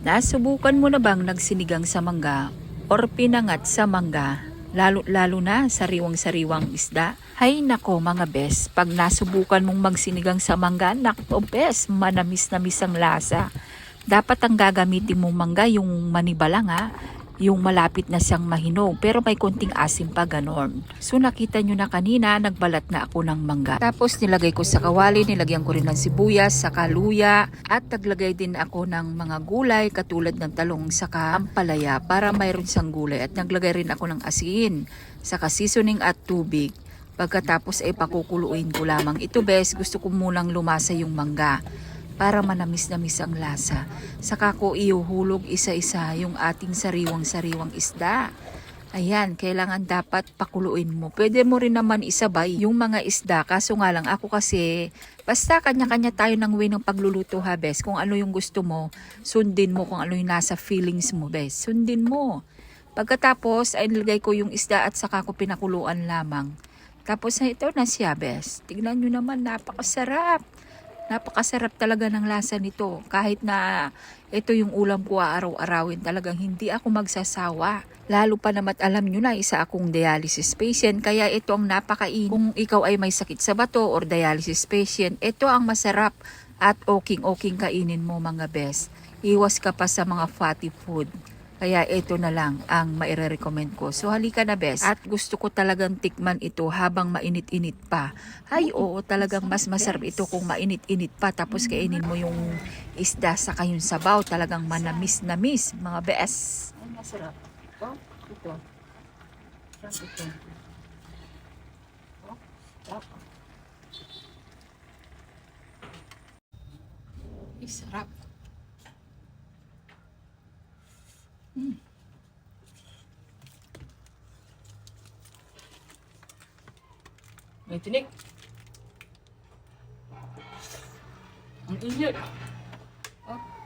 Nasubukan mo na bang nagsinigang sa mangga or pinangat sa mangga? Lalo na sariwang-sariwang isda. Hay nako mga bes, pag nasubukan mong magsinigang sa mangga, nako bes, manamis-namis ang lasa. Dapat ang gagamitin mong mangga yung manibalang ha, yung malapit na siyang mahinog pero may konting asim pa ganon. So nakita nyo na kanina, nagbalat na ako ng mangga. Tapos nilagay ko sa kawali, nilagyan ko rin ng sibuyas, saka luya at naglagay din ako ng mga gulay katulad ng talong saka ampalaya para mayroon siyang gulay at naglagay rin ako ng asin, saka seasoning at tubig. Pagkatapos ay pakukuluin ko lamang. Ito bes, gusto ko munang lumasa yung mangga para manamis-namis ang lasa. Saka ko iuhulog isa-isa yung ating sariwang-sariwang isda. Ayan, kailangan dapat pakuluin mo. Pwede mo rin naman isabay yung mga isda. Kaso nga lang ako kasi, basta kanya-kanya tayo ng way ng pagluluto ha, bes. Kung ano yung gusto mo, sundin mo. Kung ano yung nasa feelings mo, bes. Sundin mo. Pagkatapos, ay nilagay ko yung isda at saka ko pinakuluan lamang. Tapos na ito na siya, bes. Tignan nyo naman, napakasarap. Napakasarap talaga ng lasa nito. Kahit na ito yung ulam ko araw-arawin, talagang hindi ako magsasawa. Lalo pa naman alam nyo na, isa akong dialysis patient. Kaya ito ang napakain. Kung ikaw ay may sakit sa bato or dialysis patient, ito ang masarap at oking kainin mo mga best. Iwas ka pa sa mga fatty food. Kaya ito na lang ang maire-recommend ko. So halika na bes. At gusto ko talagang tikman ito habang mainit-init pa. Ay oo, talagang mas masarap ito kung mainit-init pa. Tapos kainin mo yung isda sa yung sabaw. Talagang manamis-namis mga bes. Ay masarap. Oh, ito. Ito. Oh, sarap. Ay, sarap. May tinik. Ang init. Oh.